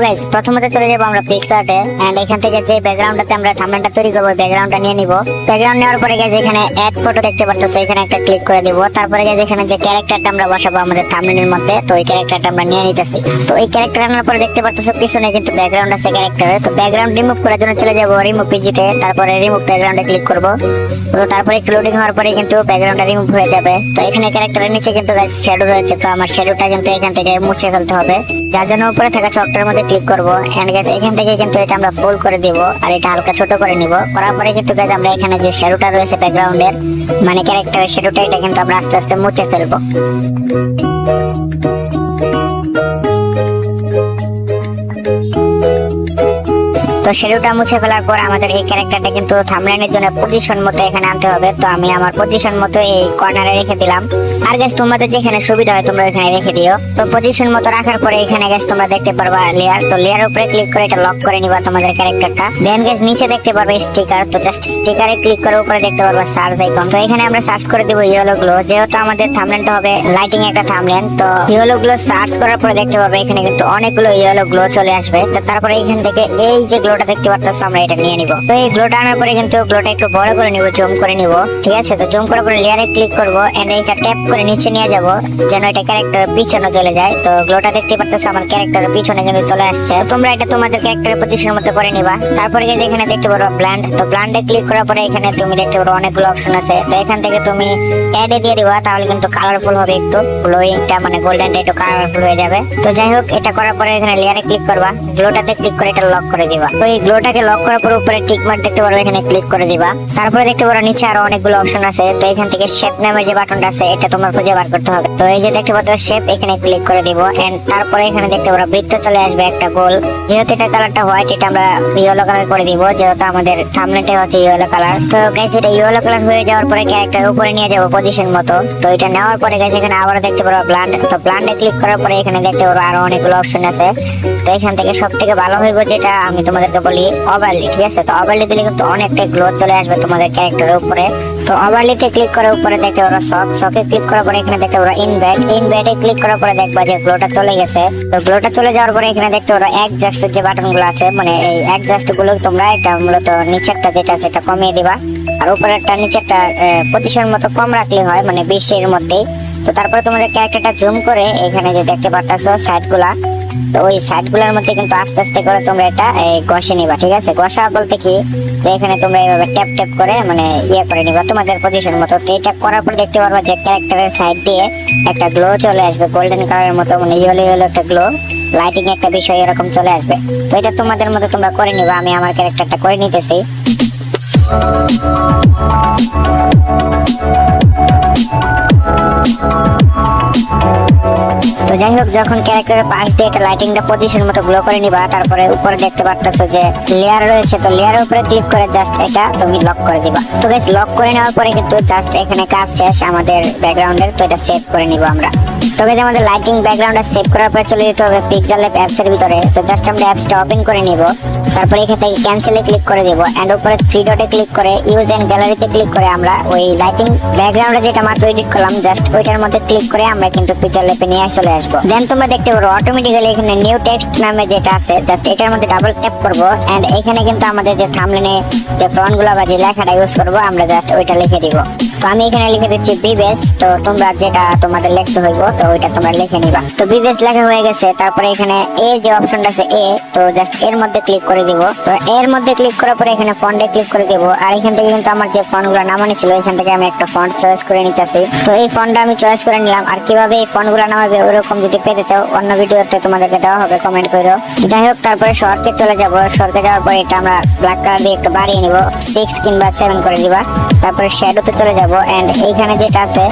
Guys প্রথমত চলে যাব আমরা পিকচারে এন্ড এখান থেকে যে ব্যাকগ্রাউন্ডটাতে আমরা থাম্বনেলটা তৈরি করব ব্যাকগ্রাউন্ডটা নিয়ে নিব। ব্যাকগ্রাউন্ড নেওয়ার পরে গাইস এখানে অ্যাড ফটো দেখতে পারতেছো, এখানে একটা ক্লিক করে দিব। তারপরে গাইস এখানে যে ক্যারেক্টারটা আমরা বসাবো আমাদের থাম্বনেলের মধ্যে, তো এই ক্যারেক্টারটা আমরা নিয়ে নিতেছি। তো এই ক্যারেক্টার আনার পরে দেখতে পারতেছো পিছনে কিন্তু ব্যাকগ্রাউন্ড আছে ক্যারেক্টারে। তো ব্যাকগ্রাউন্ড রিমুভ করার জন্য চলে যাব রিমুভ পিজিতে, তারপরে রিমুভ ব্যাকগ্রাউন্ডে ক্লিক করব। তো তারপরে একটু লোডিং হওয়ার পরে কিন্তু ব্যাকগ্রাউন্ডটা রিমুভ হয়ে যাবে। তো এখানে ক্যারেক্টারের নিচে কিন্তু গাইস শ্যাডো রয়েছে, তো আমার শ্যাডোটা কিন্তু এখান থেকে মুছে ফেলতে হবে। যার জন্য উপরে থাকা চকটার মধ্যে ক্লিক করব এন্ড গাইস এখান থেকে কিন্তু এটা আমরা ফোল্ড করে দিব আর এটা হালকা ছোট করে নিব। করার পরে কিন্তু গাইস আমরা এখানে যে শ্যাডোটা রয়েছে ব্যাকগ্রাউন্ডের মানে ক্যারেক্টারের শ্যাডোটা, এটা কিন্তু আমরা আস্তে আস্তে মুছে ফেলবো। তো শ্যাডোটা মুছে ফেলার পর আমাদের এই ক্যারেক্টারটা কিন্তু থাম্বনেলের জন্য পজিশন মতো এখানে আনতে হবে। তো আমি আমার পজিশন মতো এই কর্নারে রেখে দিলাম। আর গাইস তোমাদের যেখানে সুবিধা হয় তোমরা এখানে রেখে দিও। তো পজিশন মতো রাখার পরে এখানে গাইস তোমরা দেখতে পারবা লেয়ার, তো লেয়ার উপরে ক্লিক করে এটা লক করে নিবা তোমাদের ক্যারেক্টারটা। দেন গাইস নিচে দেখতে পারবে স্টিকার, তো জাস্ট স্টিকারে ক্লিক করে উপরে দেখতে পারবা সার্চ আইকন। তো এখানে আমরা সার্চ করে দিব ইয়েলো গ্লো, যেহেতু আমাদের থাম্বনেলটা হবে লাইটিং একটা থাম্বনেল। তো ইয়েলো গ্লো সার্চ করার পরে দেখতে পারবে এখানে কিন্তু অনেকগুলো ইয়েলো গ্লো চলে আসবে। তো তারপরে এখান থেকে এই যে গ্লোটা দেখতে পারতেছো আমরা এটা নিয়ে নিব। তো এই গ্লোটা আনার পরে কিন্তু গ্লোটা একটু বড় করে নিব, জুম করে নিব। ঠিক আছে, তো জুম করার পরে লেয়ারে ক্লিক করব এন্ড এটা ট্যাপ করে নিচে নিয়ে যাব যেন এটা ক্যারেক্টারের পিছনে চলে যায়। তো গ্লোটা দেখতে পারতেছো আমার ক্যারেক্টারের পিছনে কিন্তু চলে আসছে। তোমরা এটা তোমাদের ক্যারেক্টারের পজিশনের মতো করে নিবা। তারপরে যে এখানে দেখতে পারো ব্ল্যান্ড, তো ব্ল্যান্ডে ক্লিক করার পরে এখানে তুমি দেখতে পারো অনেকগুলো অপশন আছে। তো এখান থেকে তুমি অ্যাডে দিয়ে দিবা, তাহলে কিন্তু কালারফুল হবে, একটু গ্লোয়িংটা মানে গোল্ডেনটা একটু কালারফুল হয়ে যাবে। তো যাই হোক, এটা করার পরে এখানে লেয়ারে ক্লিক করবা, গ্লোটাতে ক্লিক করে এটা লক করে দিবা। তো এই গ্লোটাকে লক করার পর উপরে টিক মার্ক দেখতে পারো, এখানে ক্লিক করে দিবা। তারপরে দেখতে পারো নিচে আরো অনেকগুলো অপশন আছে। তো এখান থেকে শেপ নামের যে বাটনটা আছে এটা তোমার খুঁজে বার করতে হবে। তো এই যে দেখতে পাচ্ছ শেপ, এখানে ক্লিক করে দিব এন্ড তারপরে এখানে দেখতে পারো বৃত্ত চলে আসবে একটা গোল। যেহেতু এটা কালারটা হোয়াইট, এটা আমরা ইয়েলো কালার করে দিব, যেহেতু আমাদের থাম্বনেলটা হচ্ছে ইয়েলো কালার। তো গাইস এটা ইয়েলো কালার হয়ে যাওয়ার পরে ক্যারেক্টার উপরে নিয়ে যাব পজিশন মতো। তো এটা নেওয়ার পরে গাইস এখানে আবার দেখতে পারো ব্ল্যান্ড, তো ব্ল্যান্ডে ক্লিক করার পরে এখানে দেখতে পারো আরো অনেকগুলো অপশন আছে। তো এখান থেকে সবথেকে ভালো হইব যেটা আমি তোমাদেরকে বলি ওভারলি। ঠিক আছে, তো ওভারলি দিলে কিন্তু অনেকটা গ্লো চলে আসবে তোমাদের ক্যারেক্টারের উপরে। তো ওভারলিতে ক্লিক করে উপরে দেখতে পারো সকে ক্লিক করার পরে এখানে দেখতে পারো ইনভার্টে ক্লিক করার পরে দেখবা যে গ্লোটা চলে গেছে। তো গ্লোটা চলে যাওয়ার পরে এখানে দেখতে পারো অ্যাডজাস্টের যে বাটনগুলো আছে, মানে এই অ্যাডজাস্ট গুলো তোমরা এটা মূলত নিচেরটা যেটা আছে এটা কমিয়ে দিবা আর উপরেরটা নিচেরটা পজিশন মতো কম রাখলে হয়, মানে 20 এর মধ্যেই। তো তারপরে তোমাদের ক্যারেক্টারটা জুম করে এখানে যে দেখতে পারতাছো সাইডগুলা, তো ওই সাইডগুলোর মধ্যে কিন্তু আস্তে আস্তে করে তোমরা এটা ঘষে নিবা। ঠিক আছে, ঘষা বলতে কি যে এখানে তোমরা এইভাবে ট্যাপ ট্যাপ করে মানে ইয়ে করে নিবা তোমাদের পজিশন মতো। তো এটা করার পর দেখতে পারবা যে ক্যারেক্টারের সাইড দিয়ে একটা গ্লো চলে আসবে গোল্ডেন কালারের মতো, মানে ইয়েলো ইয়েলো একটা গ্লো, লাইটিং একটা বিষয় এরকম চলে আসবে। তো এটা তোমাদের মতো তোমরা করে নিবা। আমি আমার ক্যারেক্টারটা করে নিতেছি। তো যাই হোক, যখন ক্যারেক্টারের পাশ দিয়ে এটা লাইটিংটা পজিশন মতো গ্লো করে নিবা, তারপরে উপরে দেখতে পারতেছো যে লেয়ার রয়েছে, তো লেয়ারের উপরে ক্লিক করে জাস্ট এটা তুমি লক করে দিবা। তো গাইস লক করে নেওয়ার পরে কিন্তু জাস্ট এখানে কাজ শেষ আমাদের ব্যাকগ্রাউন্ডের। তো এটা সেভ করে নিব আমরা। তো গাইস আমাদের লাইটিং ব্যাকগ্রাউন্ডটা সেভ করার পরে চলে যেতে হবে পিক্সেল ল্যাব অ্যাপসের ভিতরে। তো জাস্ট আমরা অ্যাপসটা ওপেন করে নিব, তারপরে এখান থেকে ক্যান্সেলে ক্লিক করে দিব এন্ড উপরে 3 ডটে ক্লিক করে ইউজ এন্ড গ্যালারিতে ক্লিক করে আমরা ওই লাইটিং ব্যাকগ্রাউন্ডে যেটা মাত্র এডিট করলাম জাস্ট ওইটার মধ্যে ক্লিক করে আমরা কিন্তু পিক্সেল ল্যাবে নিয়ে চলে আসবো। দেন তোমরা দেখতে পারো অটোমেটিক্যালি এখানে নিউ টেক্সট নামে যেটা আছে জাস্ট এটার মধ্যে ডাবল ট্যাপ করব এন্ড এখানে কিন্তু আমাদের যে থাম্বনেলে যে ফন্টগুলো বা যে লেখাটা ইউজ করব আমরা জাস্ট ওইটা লিখে দিব। তো আমি এখানে লিখে দিচ্ছি বিবেস। তো তোমরা যেটা তোমাদের লিখতে হইব তো ওইটা তোমরা লিখে নিবা। তো বিবেস লেখা হয়ে গেছে। তারপরে এখানে এ যে অপশনটা আছে এ, তো জাস্ট এর মধ্যে ক্লিক করে দিব। তো এর মধ্যে ক্লিক করার পরে এখানে ফন্টে ক্লিক করে দিব আর এখান থেকে কিন্তু আমার যে ফন্টগুলো নামানো ছিল এখান থেকে আমি একটা ফন্ট চয়েস করে নিতেছি। তো এই ফন্টটা আমি চয়েস করে নিলাম। আর কিভাবে এই ফন্টগুলো নামাবে ওইরকম যদি পেতে চাও অন্য ভিডিওতে তোমাদেরকে দেওয়া হবে, কমেন্ট করো। যাই হোক, তারপরে শর্টকে চলে যাব। শর্টকে যাওয়ার পরে এটা আমরা ব্ল্যাক কালার দিয়ে একটু বাড়িয়ে নিব, 6 কিংবা 7 করে দিবা। তারপরে শ্যাডোতে চলে যাব এন্ড এইখানে যেটা আছে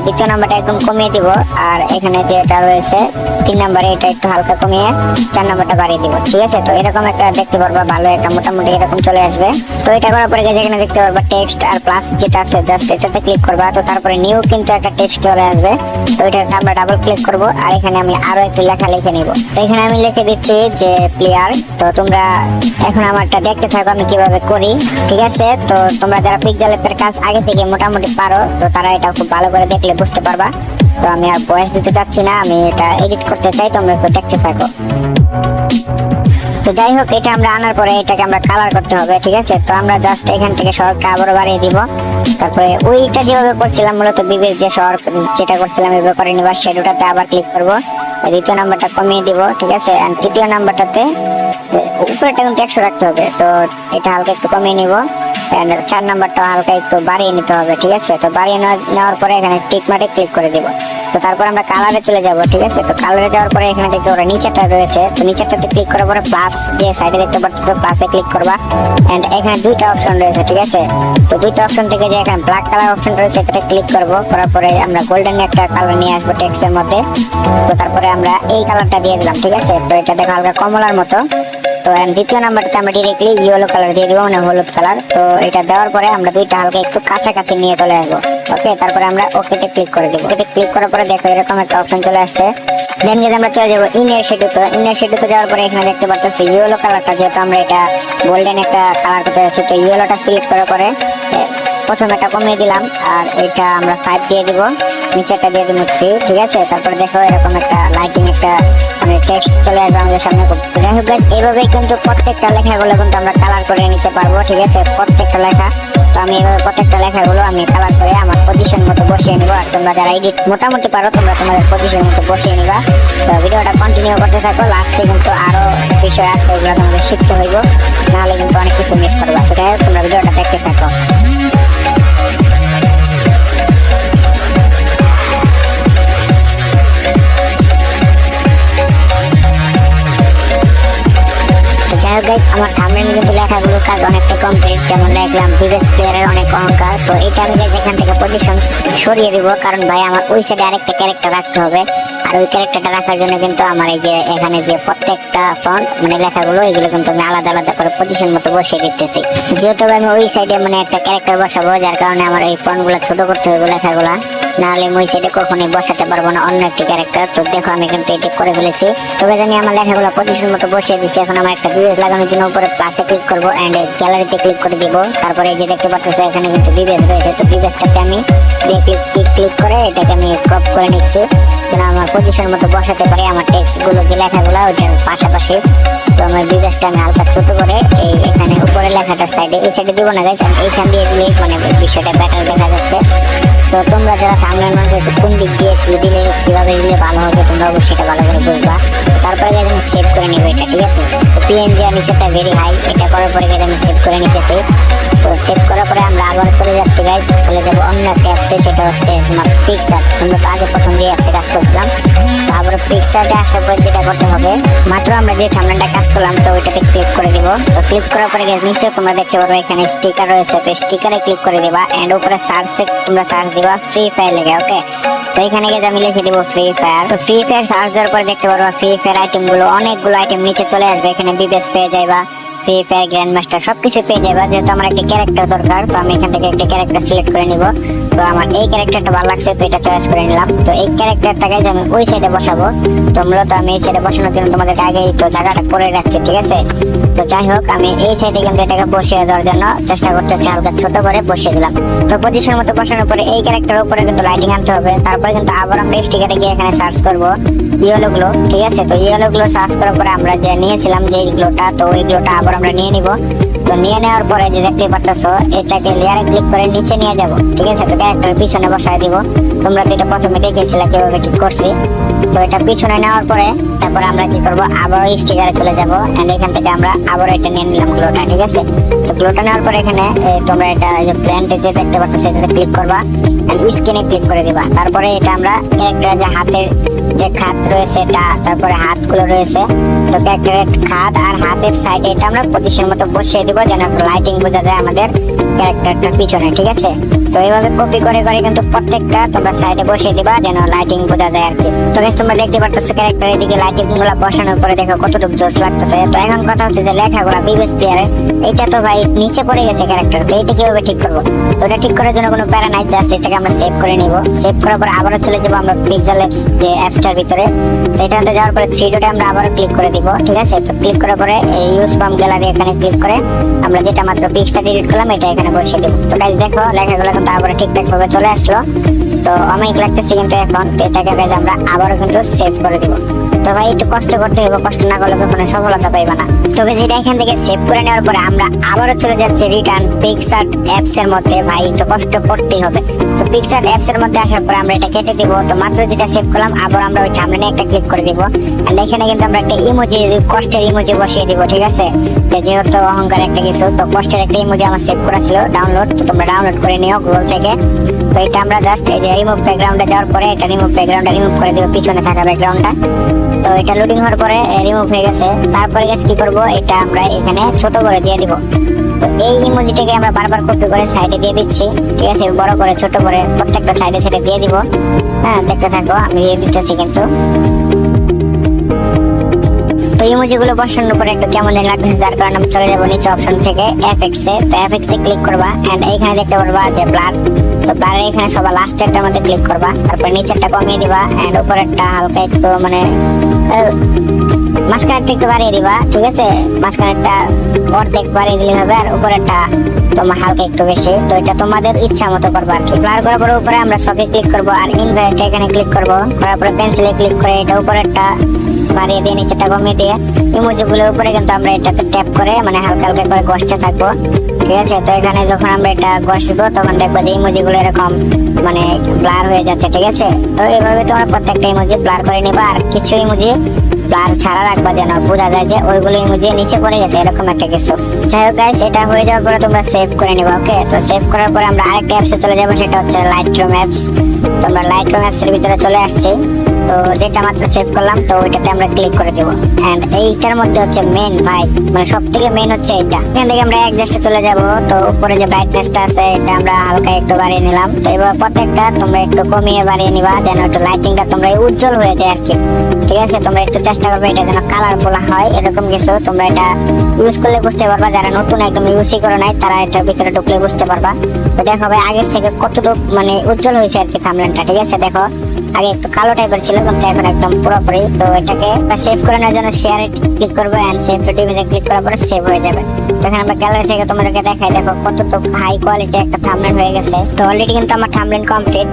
দ্বিতীয় নাম্বারটা একদম কমিয়ে দিব আর এখানে যেটা রয়েছে 3 নাম্বারে এটা একটু হালকা কমিয়ে 4 নাম্বারটা বাড়িয়ে দিব। ঠিক আছে, তো এরকম একটা দেখতে পারবা ভালো একটা মোটামুটি এরকম চলে আসবে। তো এটা করার পরে এখানে দেখতে পারবা টেক্সট আর প্লাস যেটা আছে জাস্ট এটাতে ক্লিক করবা। তো তারপরে নিউ কিন্তু একটা টেক্সট চলে আসবে। তো এটা আমরা ডাবল ক্লিক করব আর এখানে আমি আরো একটু লেখা লিখে নিব। তো এখানে আমি লিখে দিচ্ছি যে প্লেয়ার। তো তোমরা এখন আমারটা দেখতে থাকো আমি কিভাবে করি। ঠিক আছে, তো তোমরা যারা পিক্সেল ল্যাবের কাজ আগে থেকে মোটামুটি পারো তো তারা এটা খুব ভালো করে দেখলে বুঝতে পারবা। তো আমি আর ভয়েস দিতে চাচ্ছি না, আমি এটা এডিট করতে চাই, তোমরা একটু দেখতে থাকো। তো যাই হোক, এটা আমরা আনার পরে এটাকে আমরা কালার করতে হবে, ঠিক আছে। তো আমরা জাস্ট এখান থেকে শহরটা আবার বাড়িয়ে দিব। তারপরে ওইটা যেভাবে করছিলাম মূলত বিবেক যে শহর যেটা করছিলাম এভাবে করে নিবা। শ্যাডোটাতে আবার ক্লিক করব, দ্বিতীয় নাম্বারটা কমিয়ে দিব, ঠিক আছে। আর তৃতীয় নাম্বারটাতে উপরেটা কিন্তু 100 রাখতে হবে, তো এটা হালকা একটু কমিয়ে নিব। 4 নাম্বারটা হালকা একটু বাড়িয়ে নিতে হবে, ঠিক আছে। তো বাড়িয়ে নেওয়ার পরে এখানে টিক মার্কে ক্লিক করে দিব। তো তারপর আমরা কালারে চলে যাব, ঠিক আছে। তো কালারে যাওয়ার পরে এখানে দেখতে পারো নিচেরটা রয়েছে, তো নিচেরটাতে ক্লিক করার পরে প্লাস যে সাইডে দেখতে পাচ্ছ প্লাসে ক্লিক করবা। এন্ড এখানে দুইটা অপশন রয়েছে, ঠিক আছে। তো দুইটা অপশন থেকে যে এখানে ব্ল্যাক কালার অপশন রয়েছে এটাতে ক্লিক করব, করার পরে আমরা গোল্ডেন একটা কালার নিয়ে আসবো টেক্সটের মধ্যে। তো তারপরে আমরা এই কালারটা দিয়ে দিলাম, ঠিক আছে। তো এটা দেখো হালকা কমলার মতো। তো দ্বিতীয় নাম্বারটাতে আমরা ডিরেক্টলি ইয়েলো কালার দিয়ে দিব, মানে হলুদ কালার। তো এটা দেওয়ার পরে আমরা দুইটা হালকা একটু কাছাকাছি নিয়ে চলে আসবো, ওকে। তারপরে আমরা ওকেতে ক্লিক করে দিব। ওকে ক্লিক করার পরে দেখো এরকম একটা অপশন চলে আসছে। দেন গিয়ে আমরা চলে যাবো ইনার শেডো। তো ইনার শেডোতে যাওয়ার পরে এখানে দেখতে পাচ্ছ ইয়েলো কালারটা, যেহেতু আমরা এটা গোল্ডেন একটা কালার করতে যাচ্ছি, তো ইয়েলোটা সিলেক্ট করার পরে প্রথমে এটা কমিয়ে দিলাম, আর এটা আমরা 5 দিয়ে দিব, নিচেটা দিয়ে দিব 3, ঠিক আছে। তারপরে দেখো এরকম একটা লাইটিং একটা মানে টেক্সট চলে আসবে আমাদের সামনে। যাই হোক গাইস, এইভাবেই কিন্তু প্রত্যেকটা লেখাগুলো কিন্তু আমরা কালার করে নিতে পারবো, ঠিক আছে, প্রত্যেকটা লেখা। তো আমি এইভাবে প্রত্যেকটা লেখাগুলো আমি কালার করে আমার পজিশন মতো বসিয়ে নিব। আর তোমরা যারা এডিট মোটামুটি পারো তোমরা তোমাদের পজিশন মতো বসিয়ে নিবা। তো ভিডিওটা কন্টিনিউ করতে থাকো, লাস্টে কিন্তু আরো বিষয় আছে ওগুলো তোমাদের শিখতে হইব, নাহলে কিন্তু অনেক কিছু মিস করবা। তো যাই হোক, তোমরা ভিডিওটা দেখতে থাকো। গাইস, আমার থাম্বনেলে কিন্তু লেখাগুলো কাজ অনেকটা কমপ্লিট। যেমন দেখলাম বিবেস প্লেয়ারের অনেক অহংকার। তো এটা আমি গাইস এখান থেকে পজিশন সরিয়ে দিব, কারণ ভাই আমার ওই সাইডে আরেকটা ক্যারেক্টার রাখতে হবে। আর ওই ক্যারেক্টারটা রাখার জন্য কিন্তু আমার এই যে এখানে যে প্রত্যেকটা ফন্ট মানে লেখাগুলো এগুলো কিন্তু আমি আলাদা আলাদা করে পজিশন মতো বসিয়ে দিতেছি। যেহেতু আমি ওই সাইডে মানে একটা ক্যারেক্টার বসাবো, যার কারণে আমার এই ফন্টগুলো ছোট করতে হবে লেখাগুলা, নাহলে আমি ওই সাইডে কখনোই বসাতে পারবো না অন্য একটি ক্যারেক্টার। তো দেখো আমি কিন্তু এটা করে ফেলেছি। তবে আমি আমার লেখাগুলো পজিশন মতো বসিয়ে দিচ্ছি। এখন আমার একটা বিবেস লাগানোর জন্য উপরে প্লাসে ক্লিক করবো এন্ড গ্যালারিতে ক্লিক করে দিব। তারপরে এই যে দেখতে পাচ্ছ এখানে কিন্তু বিবেস রয়েছে, তো বিবেসটাকে আমি ক্লিক করে এটাকে আমি ক্রপ করে নিচ্ছি, যেন আমার পজিশন মতো বসাতে পারি আমার টেক্সট গুলো যে লেখাগুলো ওইটার পাশাপাশি। তো আমার বিবেসটা আমি হালকা ছোট করে এই এখানে উপরে লেখাটার সাইডে, এই সাইডে দিব না গাইস, এইখান দিয়ে দিলে মানে বিষয়টা বেটার দেখা যাচ্ছে। তো তোমরা যারা থাম্বনেল মধ্যে কোন দিক দিয়ে কি দিলে কিভাবে দিলে ভালো হবে তোমরা অবশ্যই এটা ভালো করে বুঝবা। তারপরে গাইস আমি সেভ করে নিব এটা, ঠিক আছে। তো পিএনজি আর নিচেটা ভেরি হাই, এটা করার পরে গাইস আমি সেভ করে নিতেছি। তো সেভ করার পরে আমরা আবার চলে যাচ্ছি গাইস, চলে যাবো অন্য একটা অ্যাপসে, সেটা হচ্ছে তোমার পিক্সার। তোমরা তো আগে প্রথম যে অ্যাপসে কাজ করছিলাম, তারপরে পিক্সারটা আসার পর যেটা করতে হবে, মাত্র আমরা যে থাম্বনেলটা কাজ করলাম তো ওইটাতে ক্লিক করে দিব। তো ক্লিক করার পরে গাইস নিচে তোমরা দেখতে পারবে এখানে স্টিকার রয়েছে, তো স্টিকারে ক্লিক করে দিবা এন্ড উপরে সার্চে তোমরা সার্চ দিবা ফ্রি ফায়ার লেগে, ওকে। তো এখানে গিয়ে আমি লিখে দিব ফ্রি ফায়ার। তো ফ্রি ফায়ার সার্চ দেওয়ার পরে দেখতে পারবা ফ্রি ফায়ার আইটেম গুলো অনেকগুলো আইটেম নিচে চলে আসবে। এখানে বিবেস পেয়ে যাইবা, ফ্রি ফায়ার গ্র্যান্ড মাস্টার সবকিছু পেয়ে যাবা। যেহেতু আমার একটা ক্যারেক্টার দরকার, তো আমি এখান থেকে একটা ক্যারেক্টার সিলেক্ট করে নিব। তো আমার এই ক্যারেক্টারটা ভালো লাগছে, তো এটা চয়েস করে নিলাম। তো এই ক্যারেক্টারটাকে আমি ওই সাইডে বসাবো। তো মূলত আমি এই সাইডে বসানোর জন্য তোমাদেরকে আগেই তো জায়গাটা করে রাখছি, ঠিক আছে। তো যাই হোক, আমি এই সাইডে কিন্তু এটাকে বসিয়ে দেওয়ার জন্য চেষ্টা করতেছি, হালকা ছোট করে বসিয়ে দিলাম। তো পজিশন মতো বসানোর পরে এই ক্যারেক্টারের উপরে কিন্তু লাইটিং আনতে হবে। তারপরে কিন্তু আবার আমরা স্টিকারে গিয়ে এখানে সার্চ করবো ইয়েলো গ্লো, ঠিক আছে। তো ইয়েলো গ্লো সার্চ করার পরে আমরা যে নিয়েছিলাম যে গ্লোটা, তো ওই গ্লোটা আবার আমরা নিয়ে নিব। তো নিয়ে নেওয়ার পরে যে দেখতে পারতেছো এটাকে লেয়ারে ক্লিক করে নিচে নিয়ে যাব, ঠিক আছে। তো ক্যারেক্টারের পিছনে বসায় দিব। তোমরা তো এটা প্রথমে দেখিয়েছিলে কিভাবে কি করছি। তো এটা পিছনে নেওয়ার পরে তারপরে আমরা কি করব, আবার স্টিকারে চলে যাব এন্ড এখান থেকে আমরা আবার এটা নিয়ে নিলাম গ্লোটা, ঠিক আছে। তো গ্লোটা নেওয়ার পরে এখানে তোমরা এটা যে প্ল্যান্টে যে দেখতে পারতেছো এটাতে ক্লিক করবা এন্ড স্ক্রিনে ক্লিক করে দিবা। তারপরে এটা আমরা ক্যারেক্টারের যে হাতের যে খাত রয়েছে এটা, তারপরে হাতগুলো রয়েছে, তো ক্যারেক্টারের খাত আর হাতের সাইডে এটা আমরা পজিশন মতো বসিয়ে দিব, যেন লাইটিং বোঝা যায় আমাদের ক্যারেক্টারটার পিছনে, ঠিক আছে। তো এইভাবে কপি করে করে কিন্তু প্রত্যেকটা তোমরা সাইডে বসিয়ে দিবা, যেন লাইটিং বোঝা যায় আর কি। তো গাইস তোমরা দেখতে পারতেছো ক্যারেক্টারের দিকে লাইটিং গুলো বসানোর পরে দেখো কতটুকু জোস লাগতেছে। তো এখন কথা হচ্ছে যে লেখাগুলো বিবেস প্লেয়ারের এটা তো ভাই নিচে পড়ে গেছে ক্যারেক্টার, তো এটা কিভাবে ঠিক করবো? তো এটা ঠিক করার জন্য কোনো প্যারা নাই, জাস্ট এটাকে আমরা সেভ করে নিব। সেভ করার পর আবারও চলে যাবো আমরা পিক্সেল অ্যাপস যে অ্যাপসটার ভিতরে। তো এটাতে যাওয়ার পরে থ্রি ডটে আমরা আবারও ক্লিক করে দিব, ঠিক আছে। তো ক্লিক করার পরে ইউজ ফ্রম গ্যালারি এখানে ক্লিক করে আমরা যেটা মাত্র পিক্সেল এডিট করলাম এটা এখানে বসিয়ে দিব। তো গাইস দেখো লেখাগুলো কিন্তু আবার ঠিকঠাক ভাবে চলে আসলো। তো আমি লাগতেছি কিন্তু এখন এটাকে গাইস আমরা আবারও কিন্তু সেভ করে দিব। তো তো ভাই একটু কষ্ট করতে হবে, কষ্ট না করলে কখনো সফলতা পাইবা না। তো যেটা এখান থেকে সেভ করে নেওয়ার পরে আমরা আবারও চলে যাচ্ছি রিটার্ন পিক্সআর্ট অ্যাপস এর মধ্যে। ভাই একটু কষ্ট করতেই হবে। তো পিক্সআর্ট অ্যাপস এর মধ্যে আসার পরে আমরা এটা কেটে দিব। তো মাত্র যেটা সেভ করলাম আবার আমরা ওই থাম্বনেলে একটা ক্লিক করে দিব। এন্ড এখানে কিন্তু আমরা একটা ইমোজি, কষ্টের ইমোজি বসিয়ে দিব, ঠিক আছে? যেহেতু অহংকার একটা কিছু, তো কষ্টের একটা ইমোজি আমার সেভ করা ছিল ডাউনলোড, তো তোমরা ডাউনলোড করে নিও গুগল থেকে। তো এটা আমরা জাস্ট এই যে রিমুভ ব্যাকগ্রাউন্ডে যাওয়ার পরে এটা রিমুভ ব্যাকগ্রাউন্ডটা রিমুভ করে দিব, পিছনে থাকা ব্যাকগ্রাউন্ডটা। তো এটা লোডিং হওয়ার পরে রিমুভ হয়ে গেছে। তারপরে গাইস কি করব, এটা আমরা এখানে ছোট করে দিয়ে দিব। তো এই ইমোজিটাকে আমরা বারবার কপি করে সাইডে দিয়ে দিচ্ছি, ঠিক আছে? বড় করে ছোট করে প্রত্যেকটা সাইডে সাইডে দিয়ে দিব। হ্যাঁ, দেখতে থাকো, আমি দিয়ে দিতেছি কিন্তু। তো ইমোজিগুলো বসানোর পরে একটু কেমন জানি লাগছে, যার কারণে আমি চলে যাবো নিচে অপশন থেকে এফএক্স এ। তো এফএক্স এ ক্লিক করবা এন্ড এইখানে দেখতে পারবা যে ব্লার। তো ব্লারের এখানে সবার লাস্টেরটার মধ্যে ক্লিক করবা, তারপর নিচেরটা কমিয়ে দিবা এন্ড উপরেরটা হালকা একটু মানে মাঝখানেরটা একটু বাড়িয়ে দিবা, ঠিক আছে? মাঝখানেরটা অর্ধেক বাড়িয়ে দিলে হবে, আর উপরেরটা তোমার হালকা একটু বেশি। তো এটা তোমাদের ইচ্ছা মতো করবা আর কি। ব্লার করার পরে উপরে আমরা সবই ক্লিক করবো আর ইনভার্ট এখানে ক্লিক করবো, করার পরে পেন্সিলে ক্লিক করে এটা উপরেরটা বাড়িয়ে দিয়ে নিচেটা কমিয়ে দিয়ে ইমোজিগুলোর উপরে কিন্তু আমরা এটাতে ট্যাপ করে মানে হালকা হালকা করে ঘষতে থাকবো, ঠিক আছে? তো এখানে যখন আমরা এটা ঘষবো তখন দেখবো যে ইমোজিগুলো এরকম মানে ব্লার হয়ে যাচ্ছে, ঠিক আছে? তো এইভাবে তোমরা প্রত্যেকটা ইমোজি ব্লার করে নিবা, আর কিছু ইমোজি ব্লার ছাড়া রাখবা যেন বোঝা যায় যে ওইগুলো ইমোজি নিচে পড়ে গেছে, এরকম একটা কিছু। যাই হোক গাইস, এটা হয়ে যাওয়ার পরে তোমরা সেভ করে নিবা, ওকে? তো সেভ করার পরে আমরা আরেকটা অ্যাপসে চলে যাবো, সেটা হচ্ছে লাইটরুম অ্যাপস। তো আমরা লাইটরুম অ্যাপস এর ভিতরে চলে আসছি। তো যেটা মাত্র সেভ করলাম, তো ওইটাতে আমরা ক্লিক করে দিব। এন্ড এইটার মধ্যে হচ্ছে মেন ভাই, মানে সব থেকে মেন হচ্ছে এইটা। এখান থেকে আমরা অ্যাডজাস্টে চলে যাব। তো উপরে যে ব্রাইটনেসটা আছে এটা আমরা হালকা একটু বাড়িয়ে নিলাম। তো এবার প্রত্যেকটা তোমরা একটু কমিয়ে বাড়িয়ে নিবা যেন একটু লাইটিংটা তোমরা উজ্জ্বল হয়ে যায় আর কি, ঠিক আছে? তোমরা একটু চেষ্টা করবে এটা যেন কালারফুল হয়, এরকম কিছু। তোমরা এটা ইউজ করলে বুঝতে পারবা, যারা নতুন একদম ইউজই করে নাই তারা এটার ভিতরে ঢুকলে বুঝতে পারবা। তো দেখো ভাই আগের থেকে কতটুকু মানে উজ্জ্বল হয়েছে আর কি থাম্বনেলটা, ঠিক আছে? দেখো আগে একটু কালো টাইপের ছিল কিন্তু এখন একদম পুরোপুরি। তো এটাকে সেভ করে নেওয়ার জন্য শেয়ারে ক্লিক করবো এন্ড সেভ টু ডিভাইসে ক্লিক করার পরে সেভ হয়ে যাবে। তো এখানে আমরা গ্যালারি থেকে তোমাদেরকে দেখাই, দেখো কতটুকু হাই কোয়ালিটি একটা থাম্বনেল হয়ে গেছে। তো অলরেডি কিন্তু আমার থাম্বনেল কমপ্লিট।